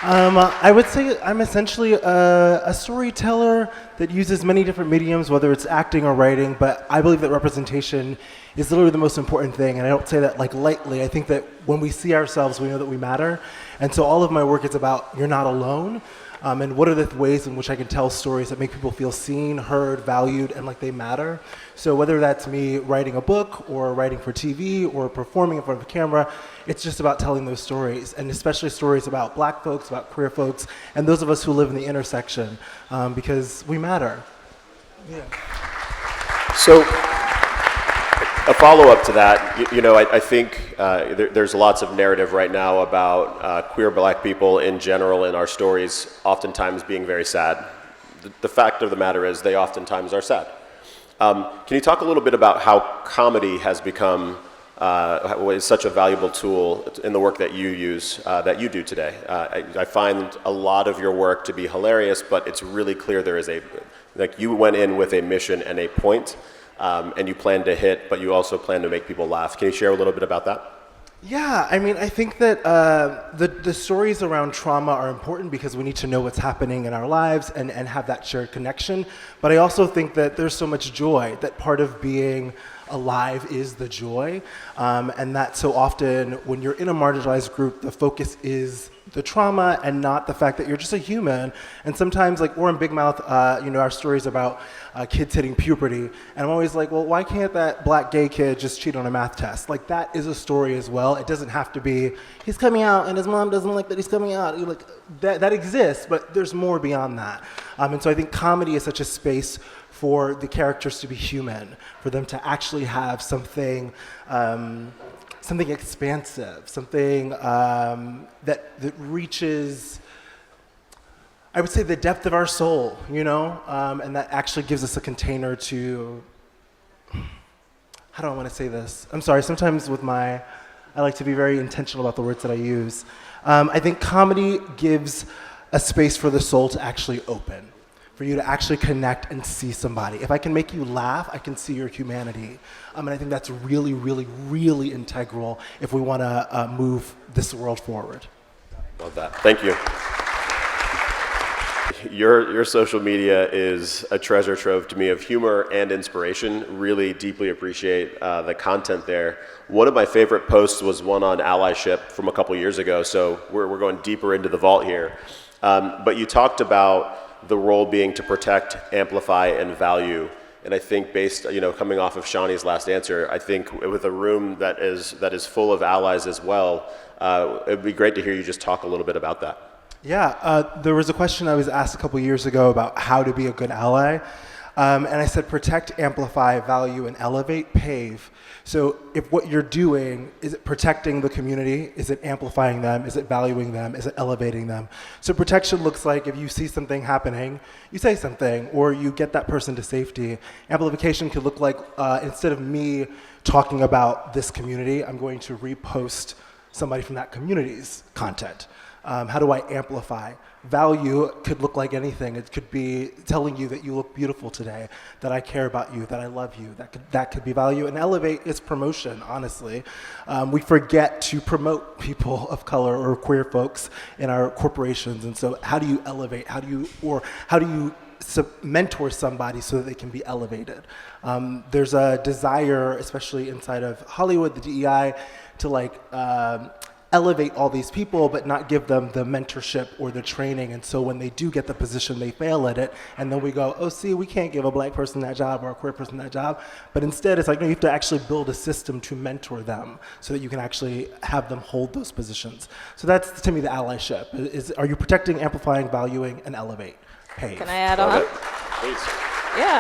I would say I'm essentially a storyteller that uses many different mediums, whether it's acting or writing, but I believe that representation is literally the most important thing, and I don't say that like lightly. I think that when we see ourselves, we know that we matter, and so all of my work is about you're not alone, and what are the ways in which I can tell stories that make people feel seen, heard, valued, and like they matter. So whether that's me writing a book or writing for TV or performing in front of a camera, it's just about telling those stories, and especially stories about Black folks, about queer folks, and those of us who live in the intersection, because we matter. Yeah. So, a follow-up to that, I think there's lots of narrative right now about queer Black people in general in our stories oftentimes being very sad. The fact of the matter is they oftentimes are sad. Can you talk a little bit about how comedy has become is such a valuable tool in the work that you use, that you do today? I find a lot of your work to be hilarious, but it's really clear there is you went in with a mission and a point, and you plan to hit, but you also plan to make people laugh. Can you share a little bit about that? Yeah, I mean, I think that the stories around trauma are important because we need to know what's happening in our lives and have that shared connection. But I also think that there's so much joy, that part of being alive is the joy. And that so often when you're in a marginalized group, the focus is the trauma and not the fact that you're just a human. And sometimes, like, we're in Big Mouth, our stories about kids hitting puberty. And I'm always like, well, why can't that Black gay kid just cheat on a math test? Like, that is a story as well. It doesn't have to be, he's coming out and his mom doesn't like that he's coming out. You're like, that exists, but there's more beyond that. And so I think comedy is such a space for the characters to be human, for them to actually have something something expansive, something that reaches, I would say, the depth of our soul, and that actually gives us a container to, how do I want to say this? I'm sorry, sometimes I like to be very intentional about the words that I use. I think comedy gives a space for the soul to actually open, for you to actually connect and see somebody. If I can make you laugh, I can see your humanity. And I think that's really, really, really integral if we want to move this world forward. Love that. Thank you. Your social media is a treasure trove to me of humor and inspiration. Really deeply appreciate the content there. One of my favorite posts was one on Allyship from a couple years ago, so we're going deeper into the vault here. But you talked about the role being to protect, amplify, and value. And I think coming off of Shawnee's last answer, I think with a room that is full of allies as well, it'd be great to hear you just talk a little bit about that. Yeah, there was a question I was asked a couple years ago about how to be a good ally. And I said, protect, amplify, value, and elevate, pave. So if what you're doing, is it protecting the community? Is it amplifying them? Is it valuing them? Is it elevating them? So protection looks like if you see something happening, you say something, or you get that person to safety. Amplification could look like, instead of me talking about this community, I'm going to repost somebody from that community's content. How do I amplify? Value could look like anything. It could be telling you that you look beautiful today, that I care about you, that I love you. That could be value. And elevate is promotion, honestly. We forget to promote people of color or queer folks in our corporations. And so how do you elevate? How do you mentor somebody so that they can be elevated? There's a desire, especially inside of Hollywood, the DEI, to elevate all these people, but not give them the mentorship or the training. And so when they do get the position, they fail at it. And then we go, oh, see, we can't give a Black person that job or a queer person that job. But instead, it's like, no, you have to actually build a system to mentor them so that you can actually have them hold those positions. So that's, to me, the allyship. Are you protecting, amplifying, valuing, and elevate? Pave. Can I add on? Please. Yeah.